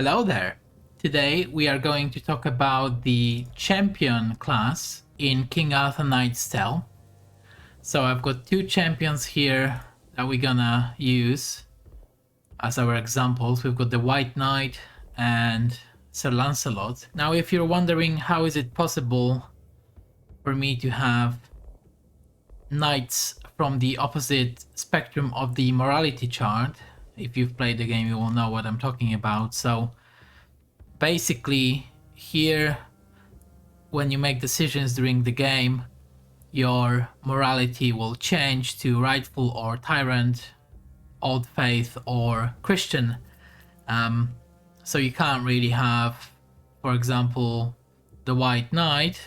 Hello there! Today we are going to talk about the champion class in King Arthur Knight's Tale. So I've got two champions here that we're gonna use as our examples. We've got the White Knight and Sir Lancelot. Now if you're wondering how is it possible for me to have knights from the opposite spectrum of the morality chart, if you've played the game you will know what I'm talking about. So basically here, when you make decisions during the game, your morality will change to rightful or tyrant, old faith or Christian. So you can't really have, for example, the White Knight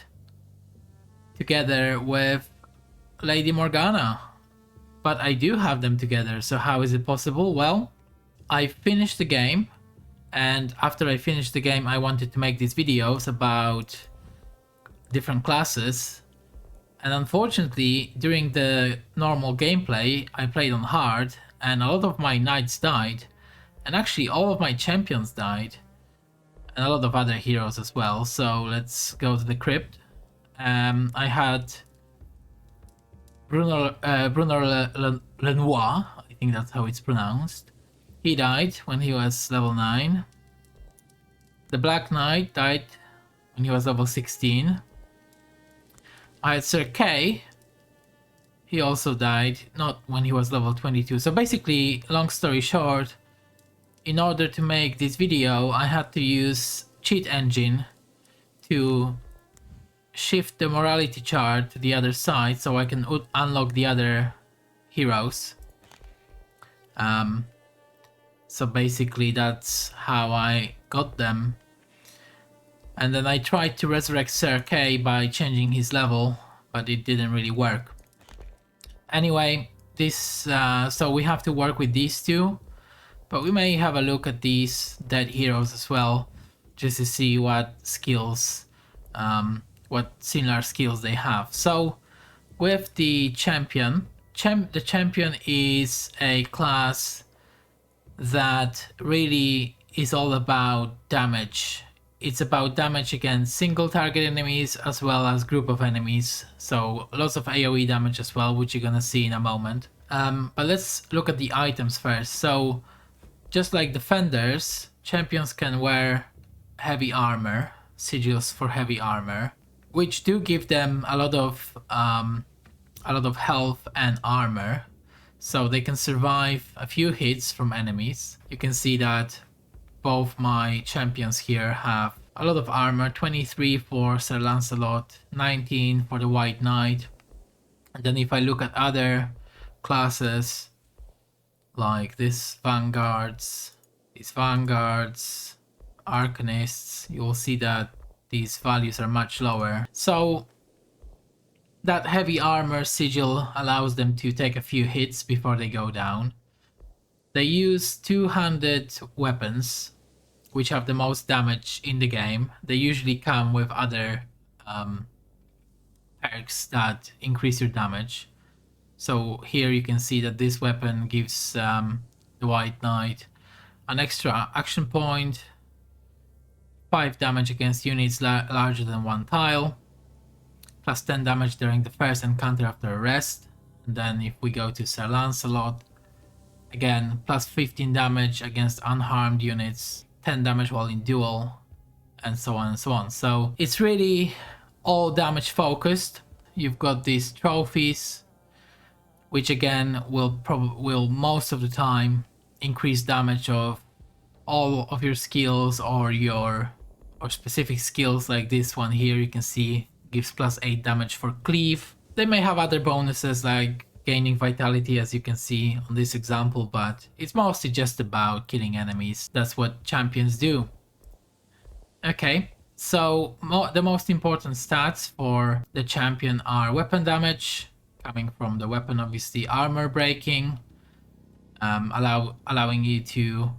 together with Lady Morgana, but I do have them together. So how is it possible? Well, I finished the game, and after I finished the game I wanted to make these videos about different classes, and unfortunately during the normal gameplay I played on hard and a lot of my knights died, and actually all of my champions died, and a lot of other heroes as well. So let's go to the crypt. I had Bruno Lenoir, I think that's how it's pronounced. He died when he was level 9. The Black Knight died when he was level 16. I had Sir Kay. He also died, not when he was level 22. So basically, long story short, in order to make this video, I had to use cheat engine to shift the morality chart to the other side so I can unlock the other heroes. So basically that's how I got them. And then I tried to resurrect Sir Kay by changing his level, but it didn't really work. Anyway, this so we have to work with these two, but we may have a look at these dead heroes as well, just to see what skills, what similar skills they have. So with the champion, the champion is a class that really is all about damage. It's about damage against single target enemies as well as group of enemies. So lots of AoE damage as well, which you're gonna see in a moment. But let's look at the items first. So just like defenders, champions can wear heavy armor, sigils for heavy armor, which do give them a lot of health and armor, so they can survive a few hits from enemies. You can see that both my champions here have a lot of armor, 23 for Sir Lancelot, 19 for the White Knight. And then if I look at other classes, like these vanguards, arcanists, you will see that these values are much lower. So that heavy armor sigil allows them to take a few hits before they go down. They use two-handed weapons, which have the most damage in the game. They usually come with other perks that increase your damage. So here you can see that this weapon gives the White Knight an extra action point, 5 damage against units larger than 1 tile, plus 10 damage during the first encounter after a rest. And then if we go to Sir Lancelot, again, plus 15 damage against unharmed units, 10 damage while in duel, and so on and so on. So it's really all damage focused. You've got these trophies, which again will most of the time increase damage of all of your skills or specific skills. Like this one here, you can see gives plus 8 damage for cleave. They may have other bonuses like gaining vitality, as you can see on this example, but it's mostly just about killing enemies. That's what champions do. Okay, so the most important stats for the champion are weapon damage, coming from the weapon obviously, armor breaking, allowing you to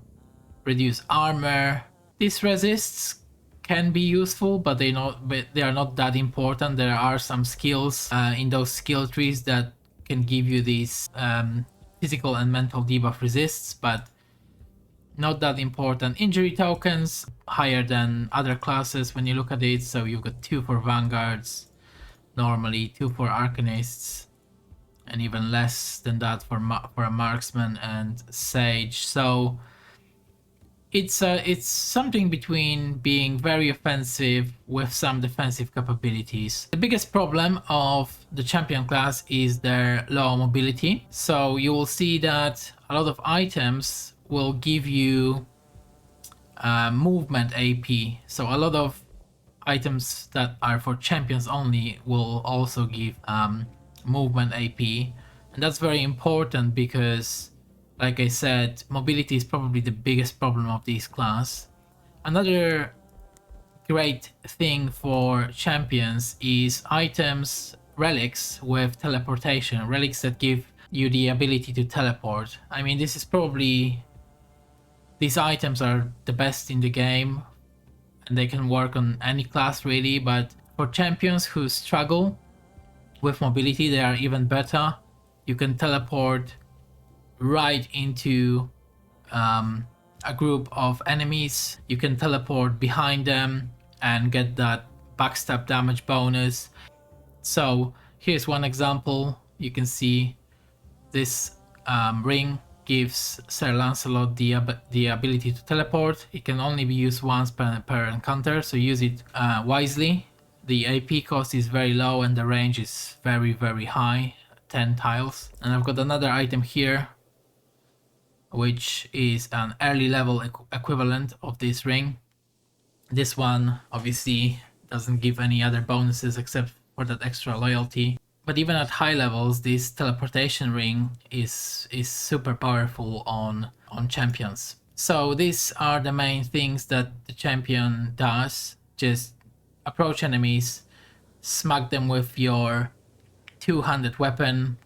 reduce armor. This resists can be useful, but they are not that important. There are some skills in those skill trees that can give you these physical and mental debuff resists, but not that important. Injury tokens higher than other classes when you look at it. So you've got 2 for vanguards, normally 2 for arcanists, and even less than that for a marksman and sage. So it's something between being very offensive with some defensive capabilities. The biggest problem of the champion class is their low mobility. So you will see that a lot of items will give you movement AP. So a lot of items that are for champions only will also give movement AP, and that's very important because, like I said, mobility is probably the biggest problem of this class. Another great thing for champions is items, relics with teleportation, relics that give you the ability to teleport. I mean, this is probably, these items are the best in the game and they can work on any class really, but for champions who struggle with mobility, they are even better. You can teleport right into a group of enemies. You can teleport behind them and get that backstab damage bonus. So here's one example. You can see this ring gives Sir Lancelot the ability to teleport. It can only be used once per encounter, so use it wisely. The AP cost is very low and the range is very, very high, 10 tiles. And I've got another item here, which is an early level equivalent of this ring. This one obviously doesn't give any other bonuses except for that extra loyalty. But even at high levels, this teleportation ring is super powerful on champions. So these are the main things that the champion does. Just approach enemies, smack them with your two-handed weapon,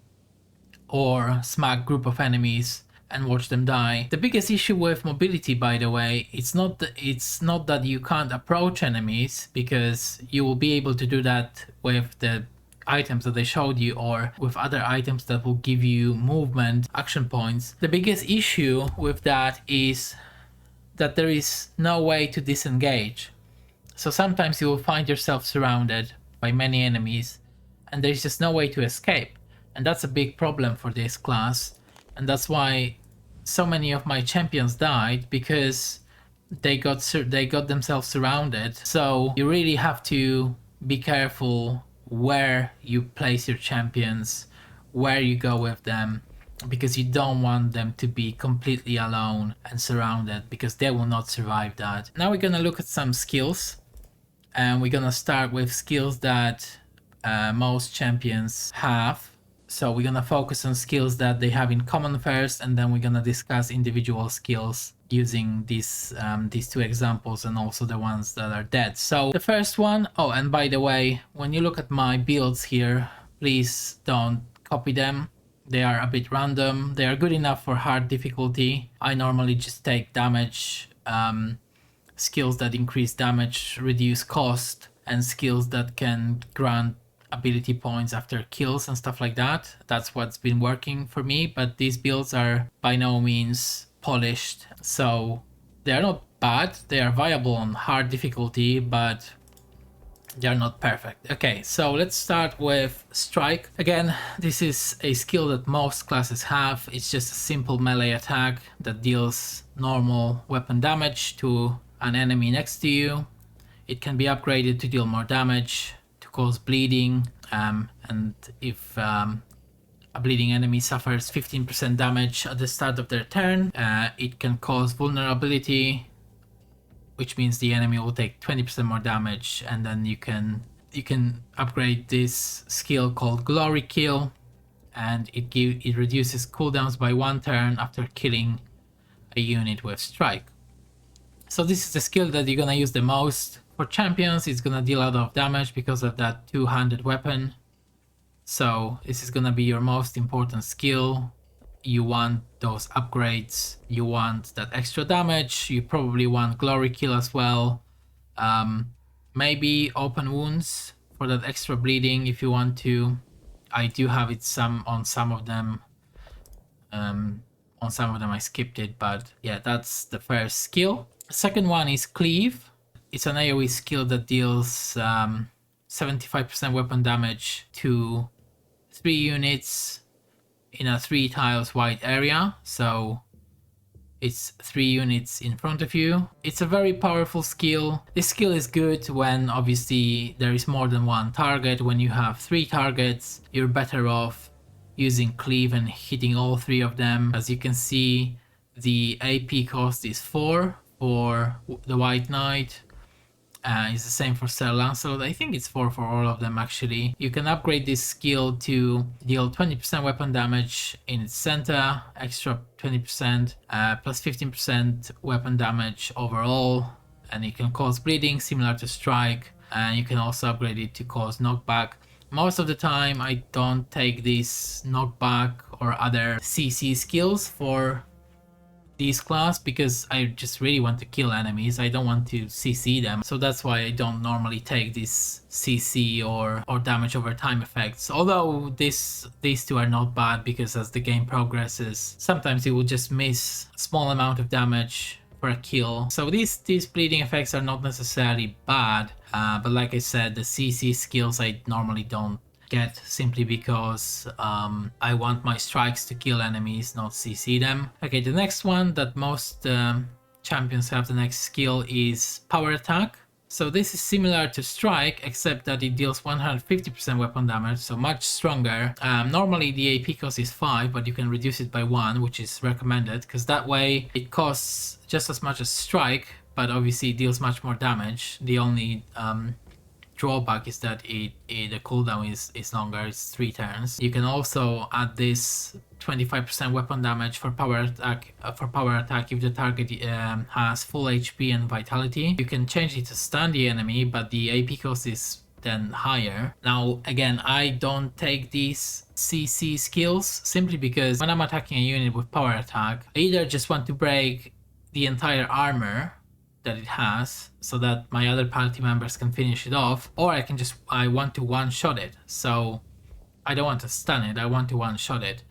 or smack group of enemies and watch them die. The biggest issue with mobility, by the way, it's not that you can't approach enemies, because you will be able to do that with the items that I showed you or with other items that will give you movement action points. The biggest issue with that is that there is no way to disengage. So sometimes you will find yourself surrounded by many enemies and there's just no way to escape. And that's a big problem for this class. And that's why so many of my champions died, because they got themselves surrounded. So you really have to be careful where you place your champions, where you go with them, because you don't want them to be completely alone and surrounded, because they will not survive that. Now we're gonna look at some skills, and we're gonna start with skills that most champions have. So we're gonna focus on skills that they have in common first, and then we're gonna discuss individual skills using these two examples and also the ones that are dead. So the first one, oh, and by the way, when you look at my builds here, please don't copy them. They are a bit random. They are good enough for hard difficulty. I normally just take damage, skills that increase damage, reduce cost, and skills that can grant ability points after kills and stuff like that. That's what's been working for me, but these builds are by no means polished, so they are not bad. They are viable on hard difficulty, but they're not perfect. Okay, so let's start with strike. Again, this is a skill that most classes have. It's just a simple melee attack that deals normal weapon damage to an enemy next to you. It can be upgraded to deal more damage, to cause bleeding, and if a bleeding enemy suffers 15% damage at the start of their turn, it can cause vulnerability, which means the enemy will take 20% more damage, and then you can upgrade this skill called Glory Kill, and it reduces cooldowns by 1 turn after killing a unit with strike. So this is the skill that you're gonna use the most. For champions, it's gonna deal a lot of damage because of that two-handed weapon. So this is gonna be your most important skill. You want those upgrades, you want that extra damage, you probably want Glory Kill as well. Maybe Open Wounds for that extra bleeding if you want to. I do have it on some of them. On some of them I skipped it, but yeah, that's the first skill. The second one is Cleave. It's an AoE skill that deals 75% weapon damage to 3 units in a 3 tiles wide area. So it's 3 units in front of you. It's a very powerful skill. This skill is good when obviously there is more than one target. When you have 3 targets, you're better off using Cleave and hitting all 3 of them. As you can see, the AP cost is 4 for the White Knight. It's the same for Sir Lancelot. I think it's 4 for all of them actually. You can upgrade this skill to deal 20% weapon damage in its center, extra 20%, plus 15% weapon damage overall, and it can cause bleeding similar to Strike, and you can also upgrade it to cause knockback. Most of the time I don't take these knockback or other CC skills for this class because I just really want to kill enemies. I don't want to CC them, so that's why I don't normally take this CC or damage over time effects. Although these two are not bad, because as the game progresses, sometimes you will just miss a small amount of damage for a kill. So these bleeding effects are not necessarily bad, but like I said, the CC skills I normally don't get, simply because I want my strikes to kill enemies, not CC them. Okay, the next one that most champions have, the next skill, is Power Attack. So this is similar to Strike, except that it deals 150% weapon damage, so much stronger. Normally the AP cost is 5, but you can reduce it by 1, which is recommended, because that way it costs just as much as Strike, but obviously it deals much more damage. The only drawback is that the cooldown is longer, it's 3 turns. You can also add this 25% weapon damage for power attack if the target has full HP and vitality. You can change it to stun the enemy, but the AP cost is then higher. Now again, I don't take these CC skills simply because when I'm attacking a unit with power attack, I either just want to break the entire armor that it has so that my other party members can finish it off, or I want to one-shot it. So I don't want to stun it, I want to one-shot it.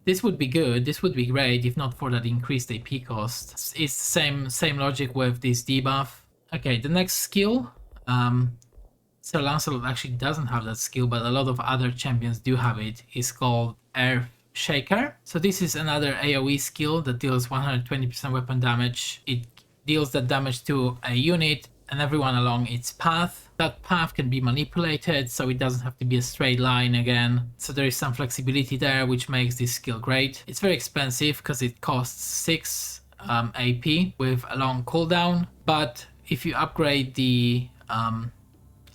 This would be good, this would be great if not for that increased AP cost. It's the same logic with this debuff. Okay, the next skill, Sir Lancelot actually doesn't have that skill, but a lot of other champions do have it. It's called Earth Shaker. So this is another AoE skill that deals 120% weapon damage. It deals that damage to a unit and everyone along its path. That path can be manipulated, so it doesn't have to be a straight line again. So there is some flexibility there, which makes this skill great. It's very expensive because it costs 6 AP with a long cooldown, but if you upgrade the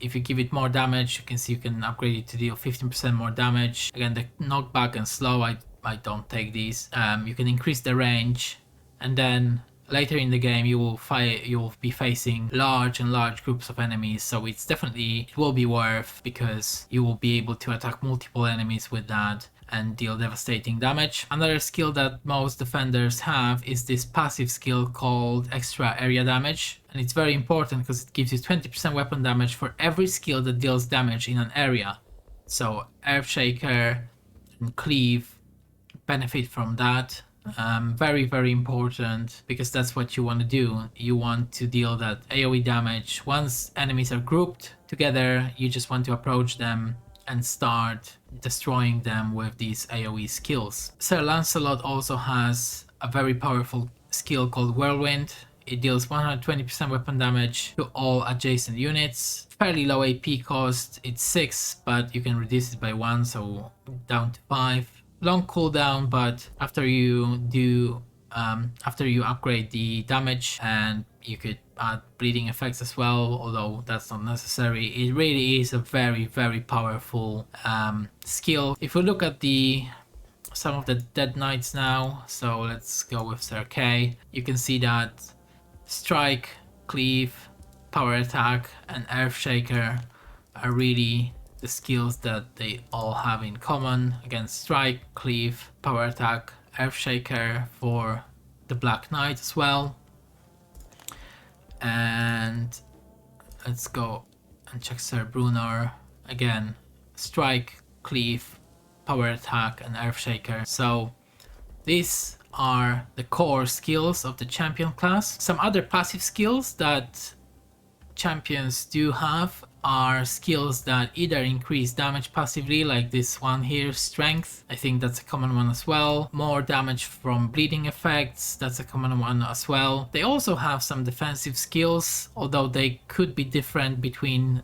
if you give it more damage, you can see you can upgrade it to deal 15% more damage. Again, the knockback and slow, I don't take these. You can increase the range, and then later in the game you will be facing large groups of enemies, so it will be worth, because you will be able to attack multiple enemies with that and deal devastating damage. Another skill that most defenders have is this passive skill called Extra Area Damage, and it's very important because it gives you 20% weapon damage for every skill that deals damage in an area. So Earthshaker and Cleave benefit from that. Very important, because that's what you want to do. You want to deal that AoE damage. Once enemies are grouped together, you just want to approach them and start destroying them with these AoE skills. Sir Lancelot also has a very powerful skill called Whirlwind. It deals 120% weapon damage to all adjacent units. Fairly low AP cost, it's 6, but you can reduce it by 1, so down to 5. Long cooldown, but after you upgrade the damage, and you could add bleeding effects as well, although that's not necessary. It really is a very powerful skill. If we look at some of the Dead Knights now, so let's go with Sir Kay. You can see that Strike, Cleave, Power Attack, and Earthshaker are really the skills that they all have in common. Again, Strike, Cleave, Power Attack, Earthshaker for the Black Knight as well. And let's go and check Sir Brunor. Again, Strike, Cleave, Power Attack, and Earthshaker. So These are the core skills of the champion class. Some other passive skills that champions do have are skills that either increase damage passively, like this one here, strength. I think that's a common one as well. More damage from bleeding effects, that's a common one as well. They also have some defensive skills, although they could be different between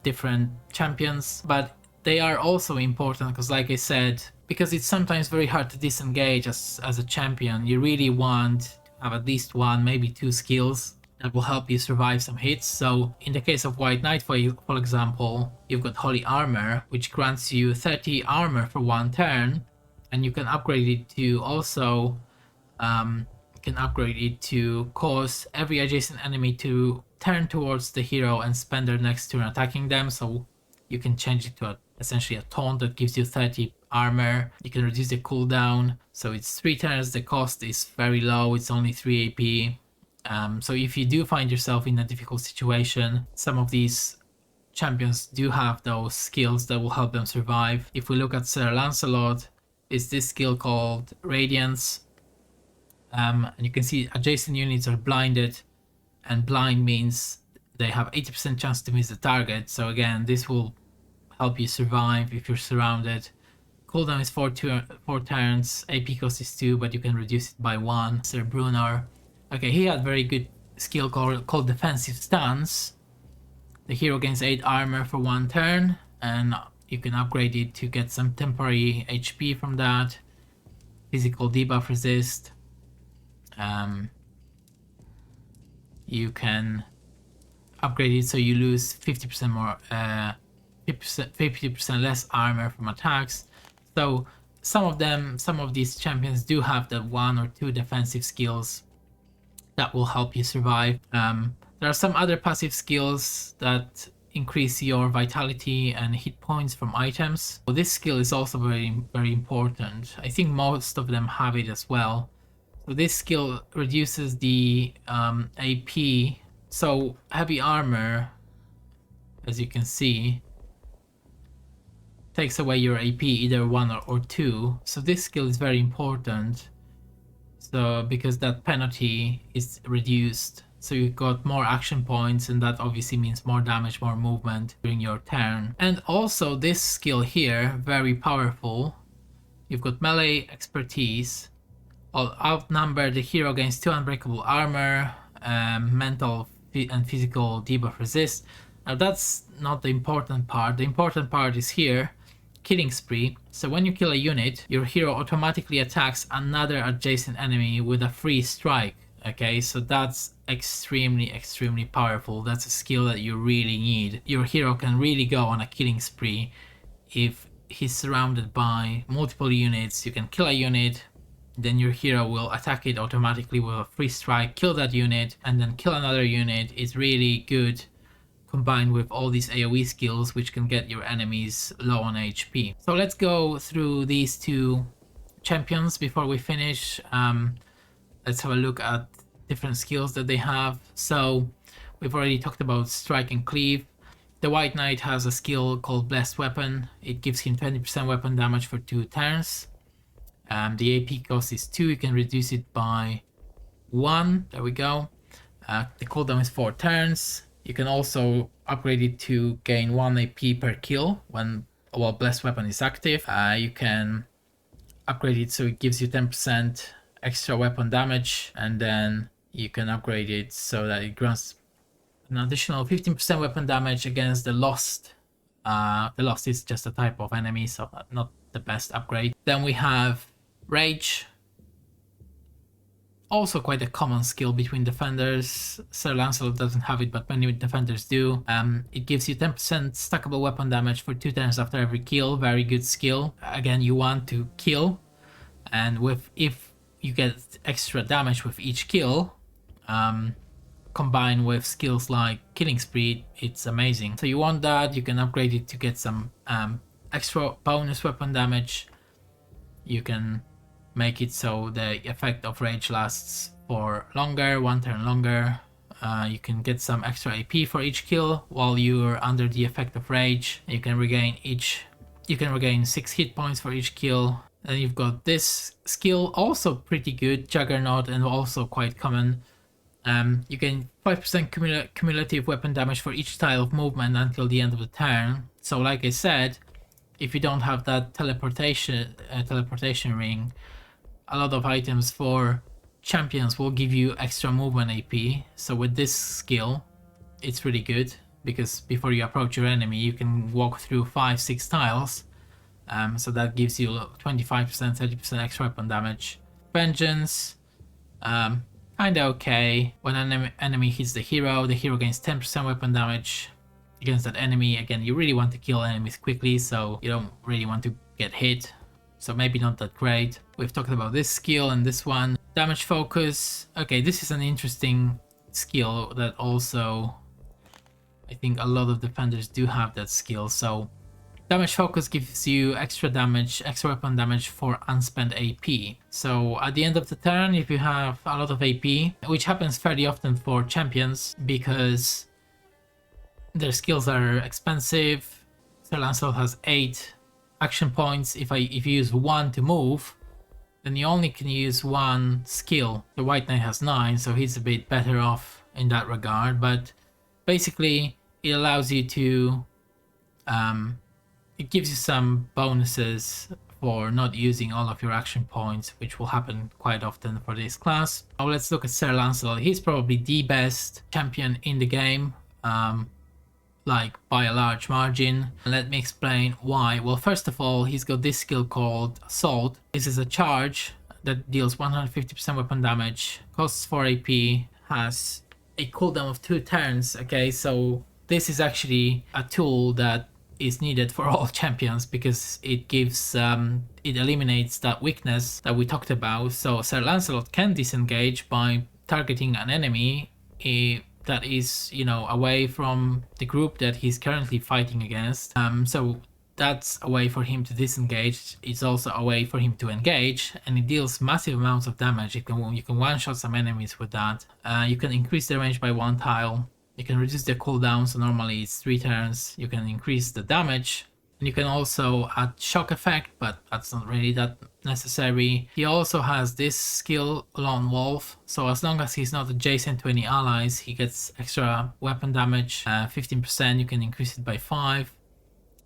different champions, but they are also important because, like I said, because it's sometimes very hard to disengage as a champion, you really want to have at least one, maybe two skills that will help you survive some hits. So in the case of White Knight, for example, you've got Holy Armor, which grants you 30 armor for one turn, and you can upgrade it to also cause every adjacent enemy to turn towards the hero and spend their next turn attacking them. So you can change it to essentially a taunt that gives you 30 armor. You can reduce the cooldown, so it's 3 turns. The cost is very low, it's only 3 AP. So if you do find yourself in a difficult situation, some of these champions do have those skills that will help them survive. If we look at Sir Lancelot, it's this skill called Radiance. And you can see adjacent units are blinded, and blind means they have 80% chance to miss the target. So again, this will help you survive if you're surrounded. Cooldown is 4 turns, AP cost is 2, but you can reduce it by 1. Sir Brunner. Okay, he had very good skill called Defensive Stance. The hero gains 8 armor for 1 turn, and you can upgrade it to get some temporary HP from that. Physical debuff resist. You can upgrade it so you lose 50% more, 50% less armor from attacks. So some of these champions do have the 1 or 2 defensive skills that will help you survive. There are some other passive skills that increase your vitality and hit points from items. So this skill is also very, very important. I think most of them have it as well. So this skill reduces the AP. So heavy armor, as you can see, takes away your AP, either 1 or 2. So this skill is very important. So because that penalty is reduced, so you've got more action points, and that obviously means more damage, more movement during your turn. And also this skill here, very powerful. You've got melee expertise. I'll outnumber the hero against 2 unbreakable armor, mental and physical debuff resist. Now that's not the important part. The important part is here, killing spree. So when you kill a unit, your hero automatically attacks another adjacent enemy with a free strike. Okay, so that's extremely powerful. That's a skill that you really need. Your hero can really go on a killing spree if he's surrounded by multiple units. You can kill a unit, then your hero will attack it automatically with a free strike, kill that unit, and then kill another unit. It's really good combined with all these AoE skills, which can get your enemies low on HP. So let's go through these 2 champions before we finish. Let's have a look at different skills that they have. So we've already talked about Strike and Cleave. The White Knight has a skill called Blessed Weapon. It gives him 20% weapon damage for 2 turns. The AP cost is 2, you can reduce it by 1. There we go. The cooldown is 4 turns. You can also upgrade it to gain 1 AP per kill while Blessed Weapon is active. You can upgrade it so it gives you 10% extra weapon damage, and then you can upgrade it so that it grants an additional 15% weapon damage against the Lost. The Lost is just a type of enemy, so not the best upgrade. Then we have Rage. Also quite a common skill between defenders. Sir Lancelot doesn't have it, but many defenders do. It gives you 10% stackable weapon damage for 2 turns after every kill. Very good skill. Again, you want to kill, and if you get extra damage with each kill, combined with skills like Killing Spree, it's amazing. So you want that. You can upgrade it to get some extra bonus weapon damage. You can make it so the effect of Rage lasts for longer, 1 turn longer. You can get some extra AP for each kill while you're under the effect of Rage. You can regain 6 hit points for each kill. And you've got this skill, also pretty good, Juggernaut, and also quite common. You gain 5% cumulative weapon damage for each style of movement until the end of the turn. So like I said, if you don't have that teleportation ring, a lot of items for champions will give you extra movement AP. So with this skill, it's really good, because before you approach your enemy, you can walk through 5-6 tiles. So that gives you 25%, 30% extra weapon damage. Vengeance, kinda okay. When an enemy hits the hero gains 10% weapon damage against that enemy. Again, you really want to kill enemies quickly, so you don't really want to get hit. So maybe not that great. We've talked about this skill and this one. Damage focus. Okay, this is an interesting skill that also, I think a lot of defenders do have that skill. So damage focus gives you extra damage, extra weapon damage for unspent AP. So at the end of the turn, if you have a lot of AP, which happens fairly often for champions because their skills are expensive. Sir Lancelot has 8 action points. If you use 1 to move, then you only can use 1 skill. The White Knight has 9, so he's a bit better off in that regard. But basically, it allows you to it gives you some bonuses for not using all of your action points, which will happen quite often for this class. Now let's look at Sir Lancelot. He's probably the best champion in the game, like by a large margin. Let me explain why. Well, first of all, he's got this skill called Assault. This is a charge that deals 150% weapon damage, costs 4 AP, has a cooldown of 2 turns. Okay, so this is actually a tool that is needed for all champions, because it gives it eliminates that weakness that we talked about. So Sir Lancelot can disengage by targeting an enemy that is, you know, away from the group that he's currently fighting against. So that's a way for him to disengage. It's also a way for him to engage, and it deals massive amounts of damage. You can one-shot some enemies with that. You can increase the range by 1 tile. You can reduce the cooldown, so normally it's 3 turns. You can increase the damage, and you can also add shock effect, but that's not really that necessary. He also has this skill, Lone Wolf, so as long as he's not adjacent to any allies, he gets extra weapon damage, 15%. You can increase it by 5,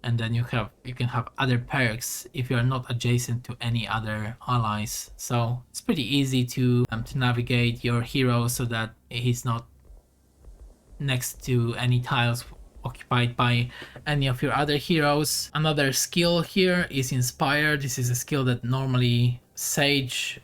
and then you can have other perks if you are not adjacent to any other allies. So it's pretty easy to navigate your hero so that he's not next to any tiles occupied by any of your other heroes. Another skill here is Inspire. This is a skill that normally a sage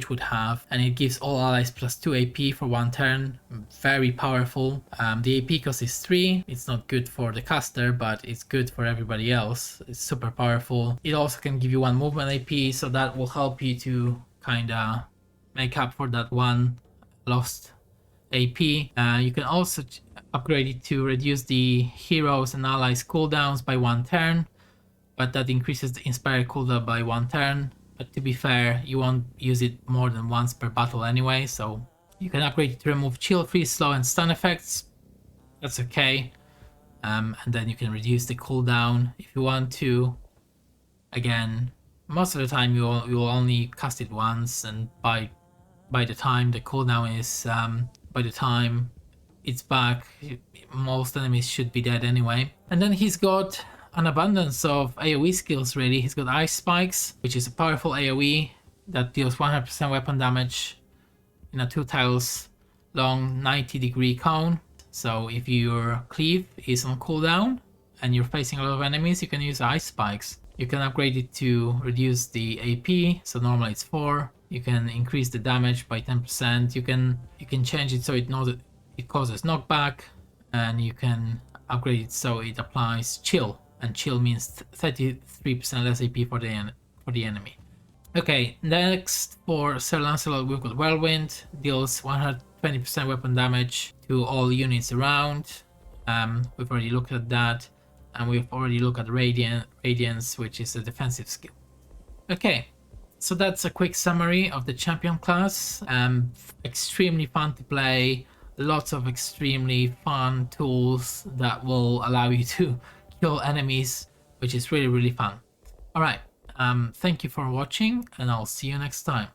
would have, and it gives all allies plus 2 AP for 1 turn. Very powerful. The AP cost is 3. It's not good for the caster, but it's good for everybody else. It's super powerful. It also can give you 1 movement AP, so that will help you to kinda make up for that 1 lost AP. You can also upgrade it to reduce the heroes and allies cooldowns by 1 turn, but that increases the Inspire cooldown by 1 turn. But to be fair, you won't use it more than once per battle anyway, so you can upgrade it to remove chill, freeze, slow, and stun effects. That's okay. And then you can reduce the cooldown if you want to. Again, most of the time you will only cast it once, and by the time the cooldown is by the time it's back, most enemies should be dead anyway. And then he's got an abundance of AoE skills really. He's got Ice Spikes, which is a powerful AoE that deals 100% weapon damage in a 2 tiles long 90-degree cone. So if your cleave is on cooldown and you're facing a lot of enemies, you can use Ice Spikes. You can upgrade it to reduce the AP, so normally it's 4. You can increase the damage by 10%. You can change it so it causes knockback, and you can upgrade it so it applies chill, and chill means 33% less AP for the enemy. Okay, next for Sir Lancelot we've got Whirlwind, deals 120% weapon damage to all units around. We've already looked at that, and we've already looked at Radiance, which is a defensive skill. Okay, so that's a quick summary of the champion class. Extremely fun to play, lots of extremely fun tools that will allow you to kill enemies, which is really fun. Alright, Thank you for watching, and I'll see you next time.